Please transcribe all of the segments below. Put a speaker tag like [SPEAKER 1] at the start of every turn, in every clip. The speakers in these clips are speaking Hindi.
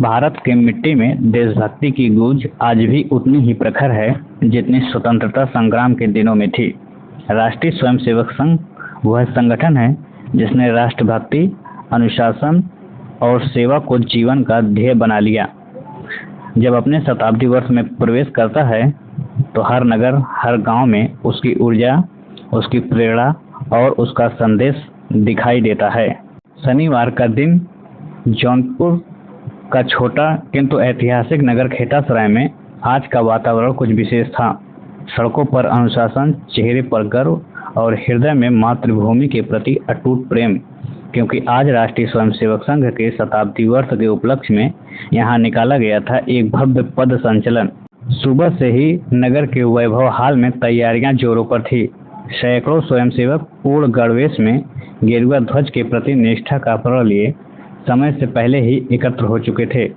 [SPEAKER 1] भारत की मिट्टी में देशभक्ति की गूंज आज भी उतनी ही प्रखर है जितनी स्वतंत्रता संग्राम के दिनों में थी। राष्ट्रीय स्वयंसेवक संघ वह संगठन है जिसने राष्ट्रभक्ति, अनुशासन और सेवा को जीवन का ध्येय बना लिया। जब अपने शताब्दी वर्ष में प्रवेश करता है तो हर नगर, हर गांव में उसकी ऊर्जा, उसकी प्रेरणा और उसका संदेश दिखाई देता है। शनिवार का दिन जौनपुर का छोटा किंतु ऐतिहासिक नगर खेतासराय में आज का वातावरण कुछ विशेष था। सड़कों पर अनुशासन, चेहरे पर गर्व और हृदय में मातृभूमि के प्रति अटूट प्रेम, क्योंकि आज राष्ट्रीय स्वयंसेवक संघ के शताब्दी वर्ष के उपलक्ष्य में यहाँ निकाला गया था एक भव्य पद संचलन। सुबह से ही नगर के वैभव हाल में तैयारियां जोरों पर थी। सैकड़ों स्वयंसेवक पूर्ण गणवेश में गेरुआ ध्वज के प्रति निष्ठा का प्रण लिए समय से पहले ही एकत्र हो चुके थे।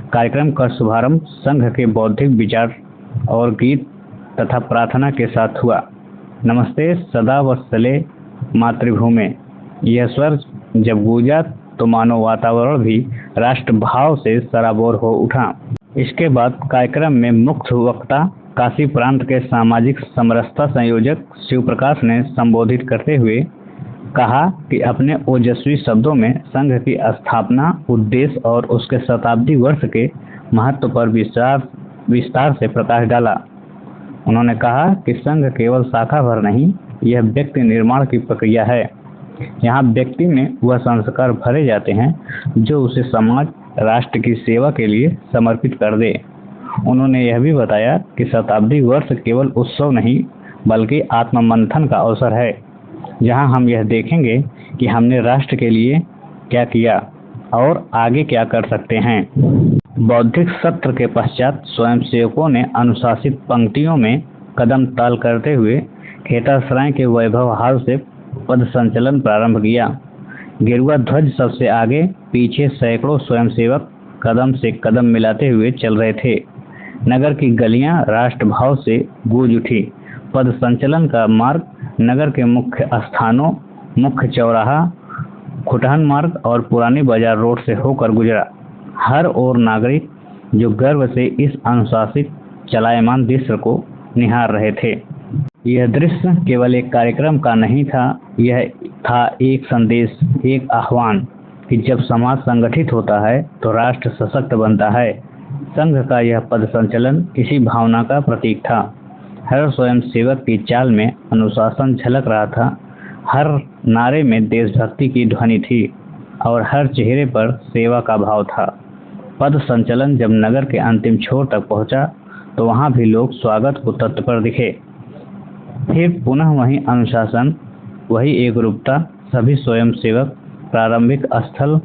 [SPEAKER 1] कार्यक्रम का शुभारंभ संघ के बौद्धिक विचार और गीत तथा प्रार्थना के साथ हुआ। नमस्ते सदा वत्सले मातृभूमि। यह स्वर जब गूंजा तो मानो वातावरण भी राष्ट्र भाव से सराबोर हो उठा। इसके बाद कार्यक्रम में मुख्य वक्ता काशी प्रांत के सामाजिक समरसता संयोजक शिव प्रकाश ने संबोधित करते हुए कहा कि अपने ओजस्वी शब्दों में संघ की स्थापना, उद्देश्य और उसके शताब्दी वर्ष के महत्व पर विस्तार से प्रकाश डाला। उन्होंने कहा कि संघ केवल शाखा भर नहीं, यह व्यक्ति निर्माण की प्रक्रिया है। यहाँ व्यक्ति में वह संस्कार भरे जाते हैं जो उसे समाज, राष्ट्र की सेवा के लिए समर्पित कर दे। उन्होंने यह भी बताया कि शताब्दी वर्ष केवल उत्सव नहीं बल्कि आत्ममंथन का अवसर है, जहां हम यह देखेंगे कि हमने राष्ट्र के लिए क्या किया और आगे क्या कर सकते हैं। बौद्धिक सत्र के पश्चात स्वयंसेवकों ने अनुशासित पंक्तियों में कदम ताल करते हुए खेतासराय के वैभव हाल से पद संचलन प्रारंभ किया। गेरुआ ध्वज सबसे आगे, पीछे सैकड़ों स्वयंसेवक कदम से कदम मिलाते हुए चल रहे थे। नगर की गलियां राष्ट्रभाव से गूंज उठी। पद संचलन का मार्ग नगर के मुख्य स्थानों, मुख्य चौराहा, खुटहन मार्ग और पुरानी बाजार रोड से होकर गुजरा। हर ओर नागरिक जो गर्व से इस अनुशासित चलायमान दृश्य को निहार रहे थे। यह दृश्य केवल एक कार्यक्रम का नहीं था, यह था एक संदेश, एक आह्वान कि जब समाज संगठित होता है तो राष्ट्र सशक्त बनता है। संघ का यह पद संचलन इसी भावना का प्रतीक था। हर स्वयंसेवक की चाल में अनुशासन झलक रहा था, हर नारे में देशभक्ति की ध्वनि थी और हर चेहरे पर सेवा का भाव था। पद संचलन जब नगर के अंतिम छोर तक पहुंचा तो वहां भी लोग स्वागत को तत्पर दिखे। फिर पुनः वही अनुशासन, वही एकरूपता, सभी स्वयंसेवक प्रारंभिक स्थल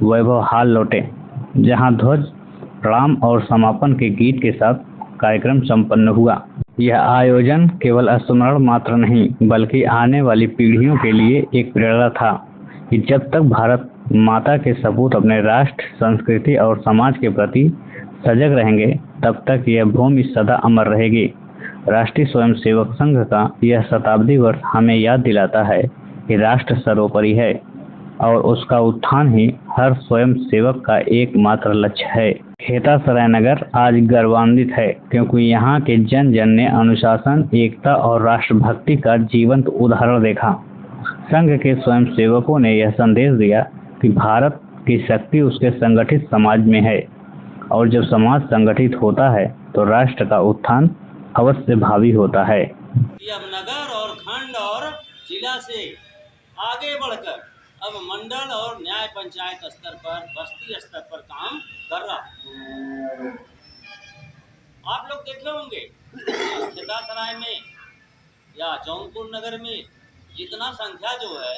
[SPEAKER 1] वैभव हाल लौटे, जहां ध्वज, प्रणाम और समापन के गीत के साथ कार्यक्रम संपन्न हुआ। यह आयोजन केवल स्मरण मात्र नहीं बल्कि आने वाली पीढ़ियों के लिए एक प्रेरणा था कि जब तक भारत माता के सपूत अपने राष्ट्र, संस्कृति और समाज के प्रति सजग रहेंगे तब तक यह भूमि सदा अमर रहेगी। राष्ट्रीय स्वयंसेवक संघ का यह शताब्दी वर्ष हमें याद दिलाता है कि राष्ट्र सर्वोपरि है और उसका उत्थान ही हर स्वयंसेवक का एकमात्र लक्ष्य है। खेतासराय नगर आज गौरवान्वित है क्योंकि यहाँ के जन जन ने अनुशासन, एकता और राष्ट्रभक्ति का जीवंत उदाहरण देखा। संघ के स्वयंसेवकों ने यह संदेश दिया कि भारत की शक्ति उसके संगठित समाज में है और जब समाज संगठित होता है तो राष्ट्र का उत्थान अवश्य भावी होता है।
[SPEAKER 2] अब नगर और खंड और जिला से आगे बढ़कर अब मंडल और न्याय पंचायत स्तर पर, बस्ती स्तर पर काम कर रहा है। आप लोग देखे होंगे खेतासराय में या जौनपुर नगर में जितना संख्या जो है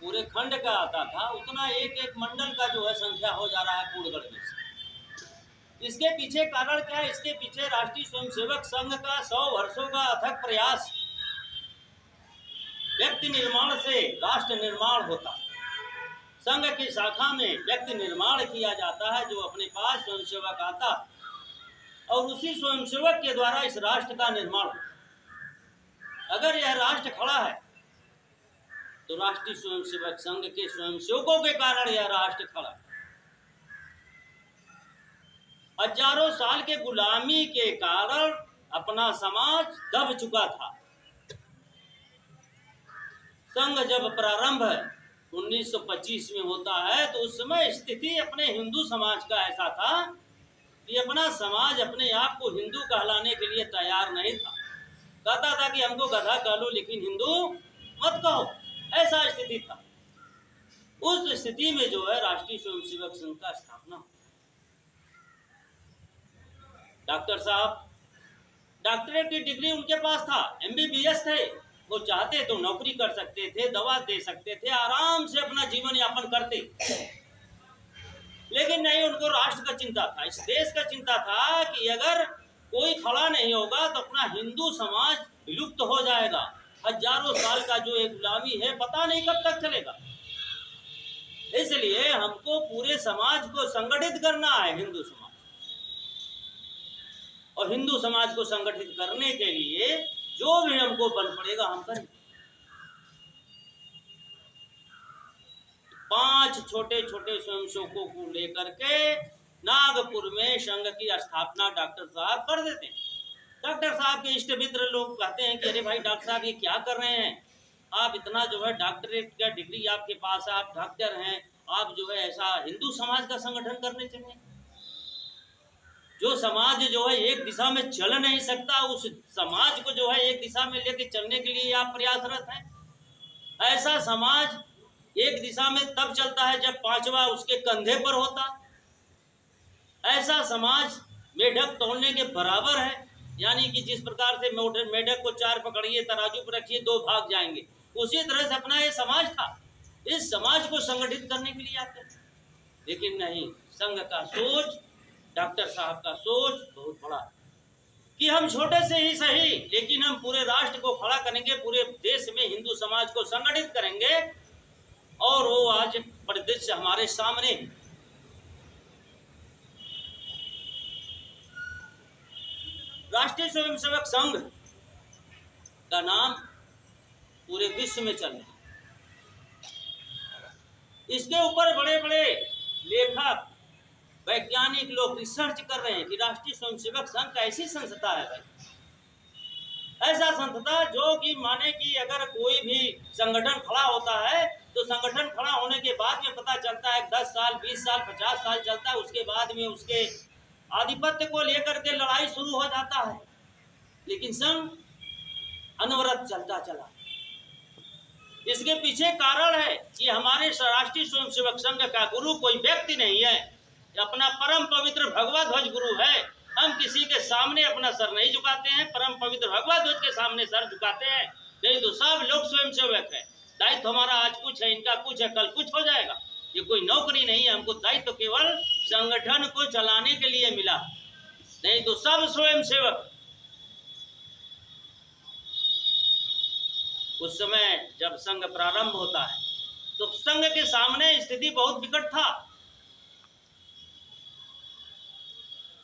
[SPEAKER 2] पूरे खंड का आता था उतना एक एक मंडल का जो है संख्या हो जा रहा है पूर्णगढ़ में। इसके पीछे कारण क्या है? इसके पीछे राष्ट्रीय स्वयंसेवक संघ का 100 वर्षों का अथक प्रयास। व्यक्ति निर्माण से राष्ट्र निर्माण होता। संघ की शाखा में व्यक्ति निर्माण किया जाता है, जो अपने पास स्वयंसेवक आता और उसी स्वयंसेवक के द्वारा इस राष्ट्र का निर्माण होता। अगर यह राष्ट्र खड़ा है तो राष्ट्रीय स्वयंसेवक संघ के स्वयंसेवकों के कारण यह राष्ट्र खड़ा है। हजारों साल के गुलामी के कारण अपना समाज दब चुका था। संघ जब प्रारंभ 1925 में होता है तो उस समय स्थिति अपने हिंदू समाज का ऐसा था कि अपना समाज अपने आप को हिंदू कहलाने के लिए तैयार नहीं था। कहता था कि हमको गधा कह लो लेकिन हिंदू मत कहो, ऐसा स्थिति था। उस स्थिति में जो है राष्ट्रीय स्वयंसेवक संघ का स्थापना। डॉक्टर साहब डॉक्टरेट की डिग्री उनके पास था, MBBS थे, वो चाहते तो नौकरी कर सकते थे, दवा दे सकते थे, आराम से अपना जीवन यापन करते, लेकिन नहीं, उनको राष्ट्र का चिंता था, इस देश का चिंता था कि अगर कोई खड़ा नहीं होगा तो अपना हिंदू समाज विलुप्त हो जाएगा। हजारों साल का जो एक गुलामी है पता नहीं कब तक चलेगा, इसलिए हमको पूरे समाज को संगठित करना है, हिंदू समाज। और हिंदू समाज को संगठित करने के लिए जो भी हमको बल पड़ेगा हम करें। 5 छोटे छोटे स्वयंसेवकों को लेकर के नागपुर में संघ की स्थापना डॉक्टर साहब कर देते हैं। डॉक्टर साहब के इष्ट मित्र लोग कहते हैं कि अरे भाई डॉक्टर साहब ये क्या कर रहे हैं, आप इतना जो है डॉक्टरेट का डिग्री आपके पास, आप डॉक्टर हैं, आप जो है ऐसा हिंदू समाज का संगठन करने चले। जो समाज जो है एक दिशा में चल नहीं सकता, उस समाज को जो है एक दिशा में लेके चलने के लिए आप प्रयासरत हैं। ऐसा समाज एक दिशा में तब चलता है जब 5वां उसके कंधे पर होता। ऐसा समाज मेढक तोड़ने के बराबर है, यानी कि जिस प्रकार से मेढक को 4 पकड़िए, तराजू पर रखिए, 2 भाग जाएंगे, उसी तरह से अपना ये समाज था। इस समाज को संगठित करने के लिए आते, लेकिन नहीं, संघ का सोच, डॉक्टर साहब का सोच बहुत बड़ा कि हम छोटे से ही सही लेकिन हम पूरे राष्ट्र को खड़ा करेंगे, पूरे देश में हिंदू समाज को संगठित करेंगे। और वो आज परिदृश्य हमारे सामने। राष्ट्रीय स्वयंसेवक संघ का नाम पूरे विश्व में चल रहा है। इसके ऊपर बड़े बड़े लेखक, वैज्ञानिक लोग रिसर्च कर रहे हैं कि राष्ट्रीय स्वयंसेवक संघ कैसी संस्था है भाई। ऐसा संस्था जो कि माने कि अगर कोई भी संगठन खड़ा होता है तो संगठन खड़ा होने के बाद में पता चलता है 10 साल, 20 साल, 50 साल चलता है, उसके बाद में उसके आधिपत्य को लेकर के लड़ाई शुरू हो जाता है, लेकिन संघ अनवरत चलता चला। इसके पीछे कारण है कि हमारे राष्ट्रीय स्वयंसेवक संघ का गुरु कोई व्यक्ति नहीं है, अपना परम पवित्र भगवा ध्वज गुरु है। हम किसी के सामने अपना सर नहीं झुकाते हैं, परम पवित्र भगवा ध्वज के सामने सर झुकाते हैं, नहीं तो सब लोग स्वयंसेवक है। दायित्व हमारा आज कुछ है, इनका कुछ है, कल कुछ हो जाएगा। ये कोई नौकरी नहीं है, हमको दायित्व केवल संगठन को चलाने के लिए मिला, नहीं तो सब स्वयंसेवक। उस समय जब संघ प्रारंभ होता है तो संघ के सामने स्थिति बहुत विकट था।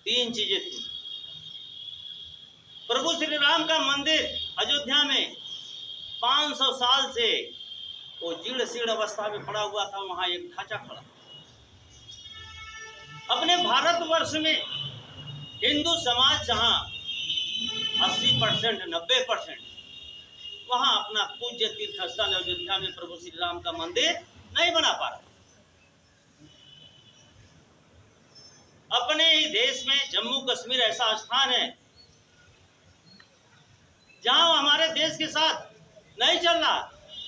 [SPEAKER 2] 3 चीजें थी। प्रभु श्री राम का मंदिर अयोध्या में 500 साल से वो जीर्ण शीर्ण अवस्था में पड़ा हुआ था, वहां एक ढांचा खड़ा। अपने भारतवर्ष में हिंदू समाज जहां 80%, 90%, वहां अपना पूज्य तीर्थ स्थल अयोध्या में प्रभु श्री राम का मंदिर नहीं बना पा रहा। अपने ही देश में जम्मू कश्मीर ऐसा स्थान है जहां हमारे देश के साथ नहीं चल रहा,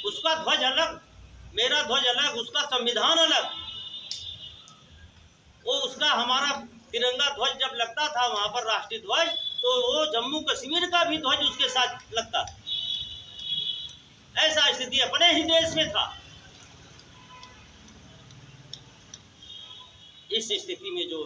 [SPEAKER 2] उसका ध्वज अलग, मेरा ध्वज अलग, उसका संविधान अलग। वो उसका हमारा तिरंगा ध्वज जब लगता था वहां पर राष्ट्रीय ध्वज, तो वो जम्मू कश्मीर का भी ध्वज उसके साथ लगता। ऐसा स्थिति अपने ही देश में था। इस स्थिति में जो